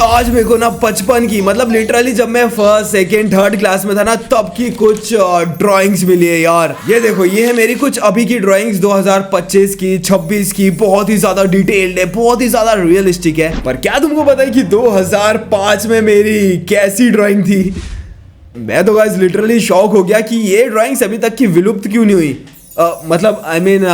आज मेरे को ना बचपन की मतलब लिटरली जब मैं फर्स्ट सेकेंड थर्ड क्लास में था ना तब की कुछ ड्राइंग्स मिली है यार। ये देखो, ये है मेरी कुछ अभी की ड्राइंग्स 2025 की 26 की। बहुत ही ज्यादा डिटेल्ड है, बहुत ही ज्यादा रियलिस्टिक है। पर क्या तुमको पता है कि 2005 में मेरी कैसी ड्राइंग थी? मैं तो गाइस लिटरली शॉक हो गया कि ये ड्राइंग्स अभी तक की विलुप्त क्यों नहीं हुई। मतलब आई मीन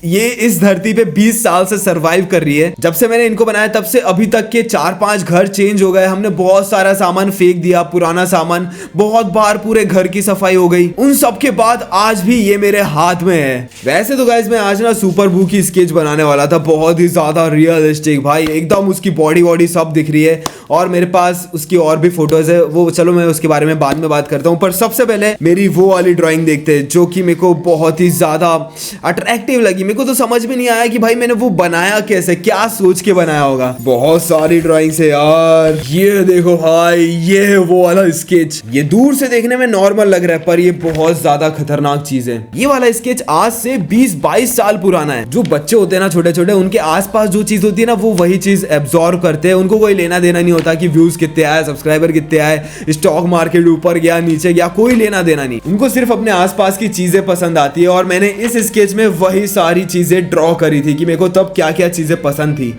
ये इस धरती पे 20 साल से सरवाइव कर रही है। जब से मैंने इनको बनाया तब से अभी तक के 4-5 घर चेंज हो गए। हमने बहुत सारा सामान फेंक दिया, पुराना सामान, बहुत बार पूरे घर की सफाई हो गई। उन सब के बाद आज भी ये मेरे हाथ में है। वैसे तो गाइस मैं आज ना सुपर बू की स्केच बनाने वाला था, बहुत ही ज्यादा रियलिस्टिक भाई, एकदम उसकी बॉडी वॉडी सब दिख रही है। और मेरे पास उसकी और भी फोटोज है, वो चलो मैं उसके बारे में बाद में बात करता हूँ। पर सबसे पहले मेरी वो वाली ड्राइंग देखते हैं जो कि मेरे को बहुत ही ज्यादा अट्रैक्टिव लगी। मेरे को तो समझ में नहीं आया कि भाई मैंने वो बनाया कैसे, क्या सोच के बनाया होगा। बहुत सारी ड्राइंग्स है यार। ये देखो भाई, ये है वो वाला स्केच। ये दूर से देखने में नॉर्मल लग रहा है पर ये बहुत ज्यादा खतरनाक चीज है। ये वाला स्केच आज से 20-22 साल पुराना है। जो बच्चे होते हैं ना छोटे छोटे, उनके आसपास जो चीज होती है ना वो वही चीज एब्जॉर्ब करते हैं। उनको कोई लेना देना नहीं होता कि व्यूज कितने आए, सब्सक्राइबर कितने आए, स्टॉक मार्केट ऊपर गया नीचे गया, कोई लेना देना नहीं। उनको सिर्फ अपने आसपास की चीजें पसंद आती है। और मैंने इस स्केच में वही सारी चीजें ड्रॉ करी थी कि मेरे को तब क्या क्या चीजें पसंद थी।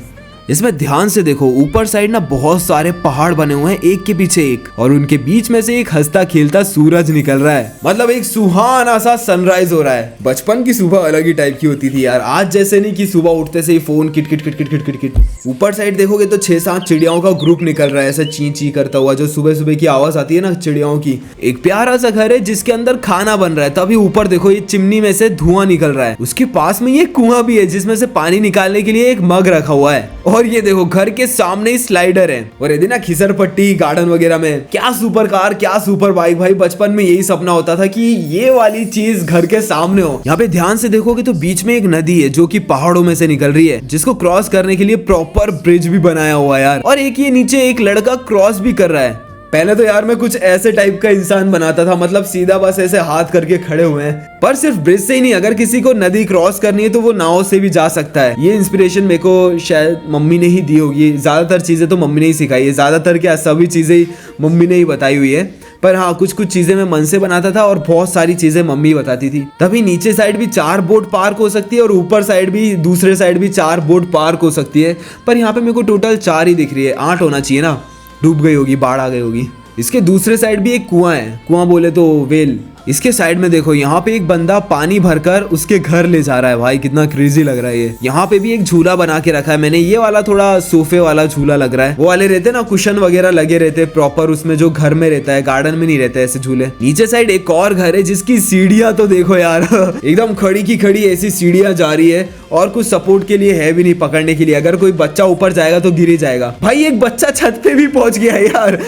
इसमें ध्यान से देखो, ऊपर साइड ना बहुत सारे पहाड़ बने हुए हैं एक के पीछे एक, और उनके बीच में से एक हंसता खेलता सूरज निकल रहा है। मतलब एक सुहाना सा सनराइज हो रहा है। बचपन की सुबह अलग ही टाइप की होती थी यार, आज जैसे नहीं कि सुबह उठते से ही फोन किट किट किट किट किट किट किट। ऊपर साइड देखोगे तो 6-7 चिड़ियाओं का ग्रुप निकल रहा है ऐसे ची ची करता हुआ, जो सुबह सुबह की आवाज आती है ना चिड़ियाओं की। एक प्यारा सा घर है जिसके अंदर खाना बन रहा है। तभी ऊपर देखो ये चिमनी में से धुआं निकल रहा है। उसके पास में ये कुआं भी है जिसमें से पानी निकालने के लिए एक मग रखा हुआ है। और ये देखो घर के सामने ही स्लाइडर है। और यदि ना खिसर पट्टी गार्डन वगैरह में क्या सुपर कार, क्या सुपर बाइक। भाई बचपन में यही सपना होता था कि ये वाली चीज घर के सामने हो। यहाँ पे ध्यान से देखोगे तो बीच में एक नदी है जो कि पहाड़ों में से निकल रही है, जिसको क्रॉस करने के लिए प्रॉपर ब्रिज भी बनाया हुआ है यार। और एक ये नीचे एक लड़का क्रॉस भी कर रहा है। पहले तो यार मैं कुछ ऐसे टाइप का इंसान बनाता था, मतलब सीधा बस ऐसे हाथ करके खड़े हुए हैं। पर सिर्फ ब्रिज से ही नहीं, अगर किसी को नदी क्रॉस करनी है तो वो नाव से भी जा सकता है। ये इंस्पिरेशन मेरे को शायद मम्मी ने ही दी होगी। ज्यादातर चीजें तो मम्मी ने ही सिखाई है, ज्यादातर क्या सभी चीजें ही मम्मी ने ही बताई हुई है। पर हाँ, कुछ कुछ चीजें मैं मन से बनाता था और बहुत सारी चीजें मम्मी बताती थी। तभी नीचे साइड भी 4 बोट पार्क हो सकती है और ऊपर साइड भी, दूसरे साइड भी 4 बोट पार्क हो सकती है। पर यहाँ पे मेरे को टोटल 4 ही दिख रही है। 8 होना चाहिए ना, डूब गई होगी, बाढ़ आ गई होगी। इसके दूसरे साइड भी एक कुआं है, कुआं बोले तो वेल। इसके साइड में देखो, यहाँ पे एक बंदा पानी भरकर उसके घर ले जा रहा है। भाई कितना क्रेजी लग रहा है ये। यहाँ पे भी एक झूला बना के रखा है मैंने। ये वाला थोड़ा सोफे वाला झूला लग रहा है। वो वाले रहते ना कुशन वगैरह लगे रहते प्रॉपर उसमें, जो घर में रहता है, गार्डन में नहीं रहता ऐसे झूले। नीचे साइड एक और घर है जिसकी सीढ़ियां तो देखो यार एकदम खड़ी की खड़ी ऐसी सीढ़ियां जा रही है और कुछ सपोर्ट के लिए है भी नहीं पकड़ने के लिए। अगर कोई बच्चा ऊपर जाएगा तो गिर ही जाएगा। भाई एक बच्चा छत पे भी पहुंच गया है यार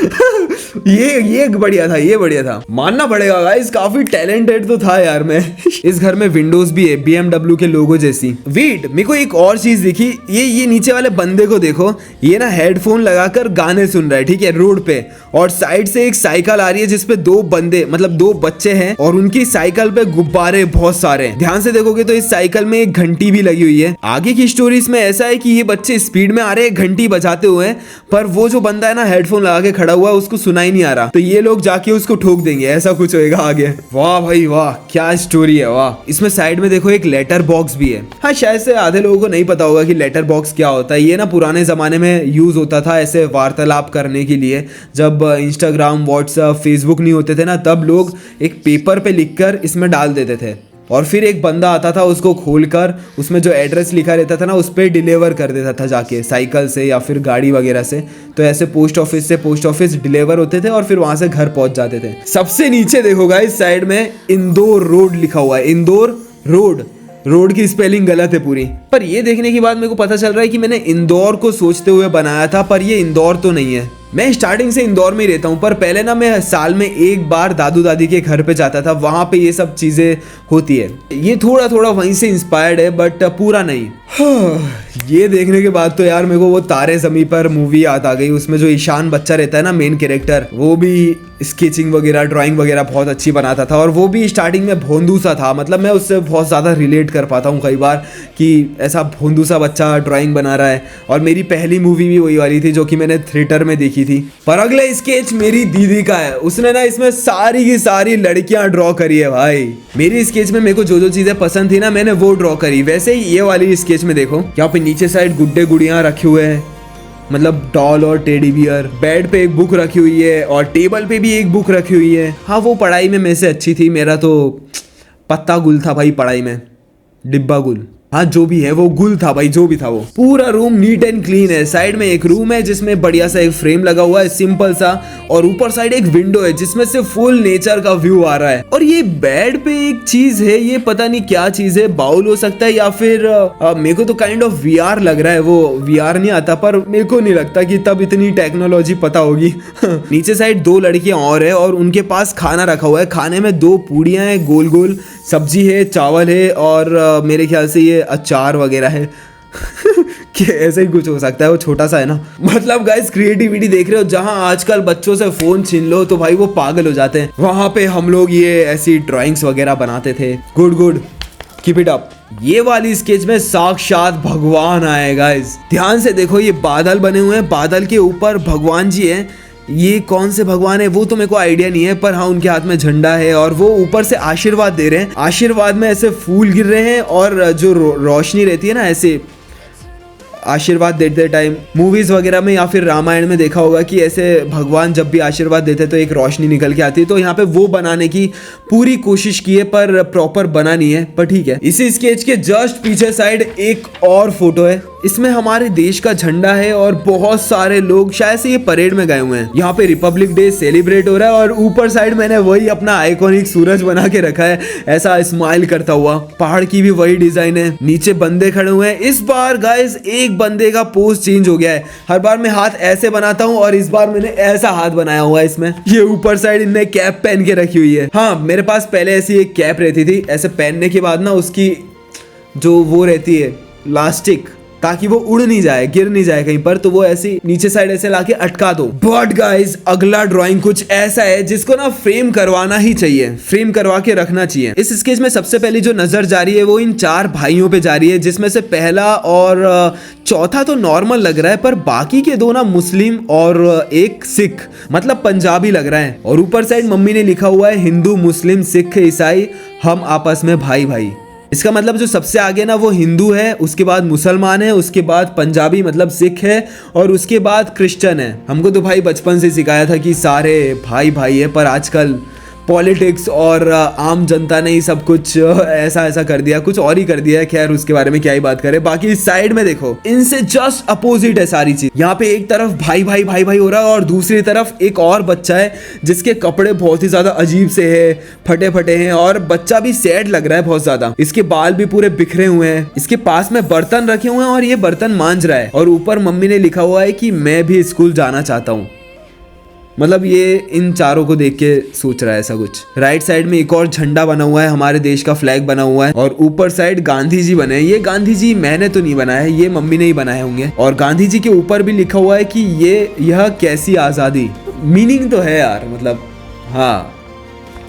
ये बढ़िया था, ये बढ़िया था, मानना पड़ेगा गाइस। काफी टैलेंटेड तो था यार मैं इस घर में विंडोज भी है BMW के लोगो जैसी। वेट, मेरे को एक और चीज दिखी। ये नीचे वाले बंदे को देखो, ये ना हेडफोन लगाकर गाने सुन रहा है, ठीक है, रोड पे। और साइड से एक साइकिल आ रही है जिसपे 2 बंदे, मतलब 2 बच्चे हैं और उनकी साइकिल पे गुब्बारे बहुत सारे हैं। ध्यान से देखोगे तो इस साइकिल में एक घंटी भी लगी हुई है। आगे की स्टोरी इसमें ऐसा है कि ये बच्चे स्पीड में आ रहे हैं घंटी बजाते हुए, पर वो जो बंदा है ना हेडफोन लगा के खड़ा हुआ है उसको सुनाई नहीं आ रहा, तो ये लोग जाके उसको ठोक देंगे, ऐसा कुछ होएगा आगे। वाह भाई वाह, क्या स्टोरी है, वाह। इसमें साइड में देखो एक लेटर बॉक्स भी है। हाँ, शायद से आधे लोगों को नहीं पता होगा कि लेटर बॉक्स क्या होता है। ये ना पुराने जमाने में यूज होता था ऐसे वार्तालाप करने के लिए। जब इंस्टाग्राम, व्हाट्सएप, फेसबुक नहीं होते थे ना, तब लोग एक पेपर पे लिखकर इसमें डाल देते थे और फिर एक बंदा आता था उसको खोलकर उसमें जो एड्रेस लिखा रहता था ना उस पर डिलीवर कर देता था जाके, साइकिल से या फिर गाड़ी वगैरह से। तो ऐसे पोस्ट ऑफिस से पोस्ट ऑफिस डिलीवर होते थे और फिर वहां से घर पहुंच जाते थे। सबसे नीचे देखो गाइस, साइड में इंदौर रोड लिखा हुआ है। इंदौर रोड की स्पेलिंग गलत है पूरी। पर ये देखने के बाद मेरे को पता चल रहा है कि मैंने इंदौर को सोचते हुए बनाया था, पर ये इंदौर तो नहीं है। मैं स्टार्टिंग से इंदौर में ही रहता हूँ, पर पहले ना मैं साल में एक बार दादू दादी के घर पे जाता था, वहां पे ये सब चीजें होती है। ये थोड़ा थोड़ा वहीं से इंस्पायर्ड है बट पूरा नहीं। ये देखने के बाद तो यार मेरे को वो तारे ज़मीं पर मूवी याद आ गई। उसमें जो ईशान बच्चा रहता है ना, मेन कैरेक्टर, वो भी स्केचिंग वगैरह ड्राइंग वगैरह बहुत अच्छी बनाता था और वो भी स्टार्टिंग में भोंदू सा था। मतलब मैं उससे बहुत ज़्यादा रिलेट कर पाता हूँ कई बार कि ऐसा भोंदू सा बच्चा ड्राइंग बना रहा है। और मेरी पहली मूवी भी वही वाली थी जो कि मैंने थिएटर में देखी थी। पर अगला स्केच मेरी दीदी का है। उसने ना इसमें सारी की सारी लड़कियां ड्रॉ करी है भाई। मेरी स्केच में मेरे को जो जो चीज़ें पसंद थी ना, मैंने वो ड्रॉ करी। वैसे ही ये वाली स्केच में देखो, यहाँ पे नीचे साइड गुड्डे गुड़ियाँ रखे हुए हैं, मतलब डॉल और टेडी बियर। बेड पे एक बुक रखी हुई है और टेबल पे भी एक बुक रखी हुई है। हाँ, वो पढ़ाई में मेरे से अच्छी थी। मेरा तो पत्ता गुल था भाई पढ़ाई में, डिब्बा गुल। हाँ, जो भी है वो गुल था भाई, जो भी था वो। पूरा रूम नीट एंड क्लीन है। साइड में एक रूम है जिसमें बढ़िया सा एक फ्रेम लगा हुआ है, सिंपल सा, और ऊपर साइड एक विंडो है जिसमें से फुल नेचर का व्यू आ रहा है। और ये बेड पे एक चीज है, ये पता नहीं क्या चीज है, बाउल हो सकता है या फिर मेरे को तो काइंड ऑफ वीआर लग रहा है। वो वीआर नहीं आता, पर मेरे को नहीं लगता कि तब इतनी टेक्नोलॉजी पता होगी। नीचे साइड 2 लड़कियां और है और उनके पास खाना रखा हुआ है। खाने में 2 पूड़ियां है, गोल गोल सब्जी है, चावल है और मेरे ख्याल से ये अचार वगैरह है। कि ऐसे ही कुछ हो सकता है, वो छोटा सा है ना। मतलब गाइस, क्रिएटिविटी देख रहे हो, जहां आजकल बच्चों से फोन छीन लो तो भाई वो पागल हो जाते हैं। वहां पे हम लोग ये ऐसी ड्राइंग्स वगैरह बनाते थे। Good good, keep it up. ये वाली स्केच में साक्षात भगवान आए गाइस। ध्यान से देखो, ये बादल बने हुए हैं, बादल के ऊपर भगवान जी हैं। ये कौन से भगवान है वो तो मेरे को आइडिया नहीं है, पर हाँ, उनके हाथ में झंडा है और वो ऊपर से आशीर्वाद दे रहे हैं। आशीर्वाद में ऐसे फूल गिर रहे हैं और जो रोशनी रहती है ना, ऐसे आशीर्वाद देते टाइम मूवीज वगैरह में या फिर रामायण में देखा होगा कि ऐसे भगवान जब भी आशीर्वाद देते तो एक रोशनी निकल के आती है। तो यहाँ पे वो बनाने की पूरी कोशिश की है, पर प्रॉपर बना नहीं है, पर ठीक है। इसी स्केच के जस्ट पीछे साइड एक और फोटो है। इसमें हमारे देश का झंडा है और बहुत सारे लोग शायद से ये परेड में गए हुए हैं। यहाँ पे रिपब्लिक डे सेलिब्रेट हो रहा है और ऊपर साइड मैंने वही अपना आइकॉनिक सूरज बना के रखा है, ऐसा स्माइल करता हुआ। पहाड़ की भी वही डिजाइन है, नीचे बंदे खड़े हुए हैं। इस बार गाइस एक बंदे का पोज चेंज हो गया है। हर बार मैं हाथ ऐसे बनाता हूँ और इस बार मैंने ऐसा हाथ बनाया हुआ है। इसमें ये ऊपर साइड इनने कैप पहन के रखी हुई है। हाँ, मेरे पास पहले ऐसी एक कैप रहती थी, ऐसे पहनने के बाद ना उसकी जो वो रहती है लास्टिक, ताकि वो उड़ नहीं जाए, गिर नहीं जाए कहीं पर, तो वो ऐसी नीचे साइड ऐसे लाके अटका दो। बट गाइस, अगला ड्राइंग कुछ ऐसा है जिसको ना फ्रेम करवाना ही चाहिए, फ्रेम करवा के रखना चाहिए। इस स्केच में सबसे पहले जो नजर जा रही है वो इन 4 भाइयों पे जा रही है, जिसमें से पहला और चौथा तो नॉर्मल लग रहा है, पर बाकी के 2 ना मुस्लिम और एक सिख, मतलब पंजाबी लग रहा है। और ऊपर साइड मम्मी ने लिखा हुआ है हिंदू मुस्लिम सिख ईसाई हम आपस में भाई भाई। इसका मतलब जो सबसे आगे ना वो हिंदू है, उसके बाद मुसलमान है, उसके बाद पंजाबी मतलब सिख है और उसके बाद क्रिश्चियन है। हमको तो भाई बचपन से सिखाया था कि सारे भाई भाई है, पर आजकल पॉलिटिक्स और आम जनता ने ही सब कुछ ऐसा ऐसा कर दिया, कुछ और ही कर दिया है। खैर, उसके बारे में क्या ही बात करें। बाकी इस साइड में देखो, इनसे जस्ट अपोजिट है सारी चीज। यहाँ पे एक तरफ भाई भाई भाई भाई हो रहा है और दूसरी तरफ एक और बच्चा है जिसके कपड़े बहुत ही ज्यादा अजीब से है, फटे फटे हैं और बच्चा भी सैड लग रहा है बहुत ज्यादा। इसके बाल भी पूरे बिखरे हुए हैं। इसके पास में बर्तन रखे हुए हैं और ये बर्तन मांज रहा है। और ऊपर मम्मी ने लिखा हुआ है कि मैं भी स्कूल जाना चाहता हूँ। मतलब ये इन चारों को देख के सोच रहा है ऐसा कुछ। राइट साइड में एक और झंडा बना हुआ है, हमारे देश का फ्लैग बना हुआ है और ऊपर साइड गांधी जी बने हैं। ये गांधी जी मैंने तो नहीं बनाया है, ये मम्मी ने ही बनाए होंगे। और गांधी जी के ऊपर भी लिखा हुआ है कि यह कैसी आजादी। मीनिंग तो है यार, मतलब हाँ।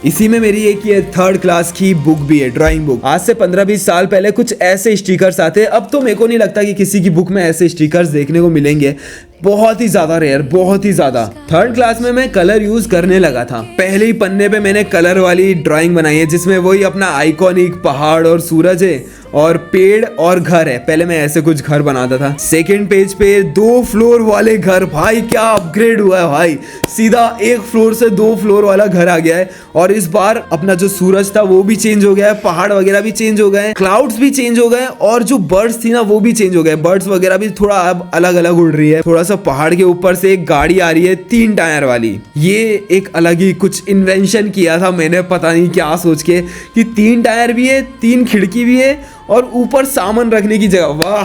इसी में मेरी एक ये 3rd क्लास की बुक भी है, ड्राइंग बुक। आज से 15-20 साल पहले कुछ ऐसे स्टिकर्स आते। अब तो मेरे को नहीं लगता कि किसी की बुक में ऐसे स्टिकर्स देखने को मिलेंगे, बहुत ही ज्यादा रेयर, बहुत ही ज्यादा। 3rd क्लास में मैं कलर यूज करने लगा था। पहले ही पन्ने पे मैंने कलर वाली ड्राइंग बनाई है जिसमें वही अपना आइकॉनिक पहाड़ और सूरज है और पेड़ और घर है। पहले मैं ऐसे कुछ घर बनाता था। 2nd पेज पे 2 फ्लोर वाले घर। भाई क्या अपग्रेड हुआ है भाई, सीधा 1 फ्लोर से 2 फ्लोर वाला घर आ गया है। और इस बार अपना जो सूरज था वो भी चेंज हो गया है, पहाड़ वगैरह भी चेंज हो गए, क्लाउड्स भी चेंज हो गए और जो बर्ड्स थी ना वो भी चेंज हो गए। बर्ड्स वगैरह भी थोड़ा अब अलग अलग उड़ रही है। थोड़ा सा पहाड़ के ऊपर से एक गाड़ी आ रही है 3 टायर वाली। ये एक अलग ही कुछ इन्वेंशन किया था मैंने, पता नहीं क्या सोच के, कि 3 टायर भी है, 3 खिड़की भी है और ऊपर सामान रखने की जगह। वाह,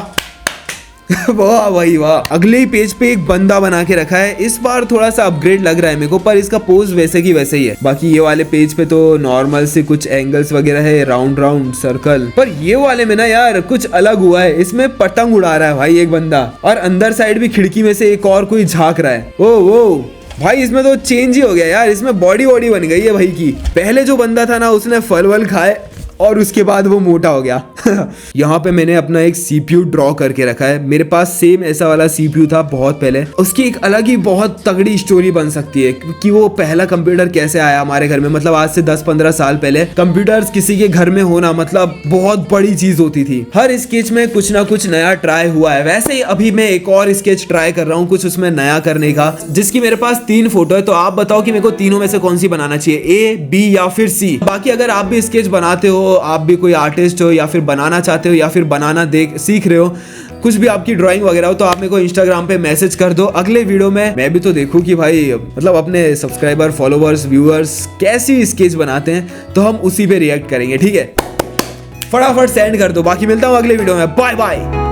वाह भाई वाह। अगले ही पेज पे एक बंदा बना के रखा है, इस बार थोड़ा सा अपग्रेड लग रहा है मेरे को, पर इसका पोज वैसे की वैसे ही है। बाकी ये वाले पेज पे तो नॉर्मल से कुछ एंगल्स वगैरह है, राउंड राउंड सर्कल, पर ये वाले में ना यार कुछ अलग हुआ है। इसमें पतंग उड़ा रहा है भाई एक बंदा, और अंदर साइड भी खिड़की में से एक और कोई झांक रहा है। ओ भाई इसमें तो चेंज ही हो गया यार, इसमें बॉडी बन गई है भाई की। पहले जो बंदा था ना उसने फल वल खाए और उसके बाद वो मोटा हो गया। यहाँ पे मैंने अपना एक सीपीयू ड्रॉ करके रखा है। मेरे पास सेम ऐसा वाला सीपीयू था बहुत पहले। उसकी एक अलग ही बहुत तगड़ी स्टोरी बन सकती है कि वो पहला कंप्यूटर कैसे आया हमारे घर में। मतलब आज से 10-15 साल पहले कंप्यूटर्स किसी के घर में होना मतलब बहुत बड़ी चीज होती थी। हर स्केच में कुछ ना कुछ नया ट्राई हुआ है। वैसे ही अभी मैं एक और स्केच ट्राई कर रहा हूँ कुछ उसमें नया करने का, जिसकी मेरे पास 3 फोटो है। तो आप बताओ कि मेरे को तीनों में से कौन सी बनाना चाहिए, ए, बी या फिर सी। बाकी अगर आप भी स्केच बनाते हो, आप भी कोई आर्टिस्ट हो या फिर बनाना चाहते हो या फिर बनाना सीख रहे हो, कुछ भी आपकी ड्राइंग वगैरह हो, तो आप मेरे को इंस्टाग्राम पे मैसेज कर दो। अगले वीडियो में मैं भी तो देखूं कि भाई मतलब अपने सब्सक्राइबर, फॉलोवर्स, व्यूअर्स कैसी स्केच बनाते हैं, तो हम उसी पे रिएक्ट करेंगे। ठीक है, फटाफट सेंड कर दो। बाकी मिलता हूँ अगले वीडियो में। Bye bye.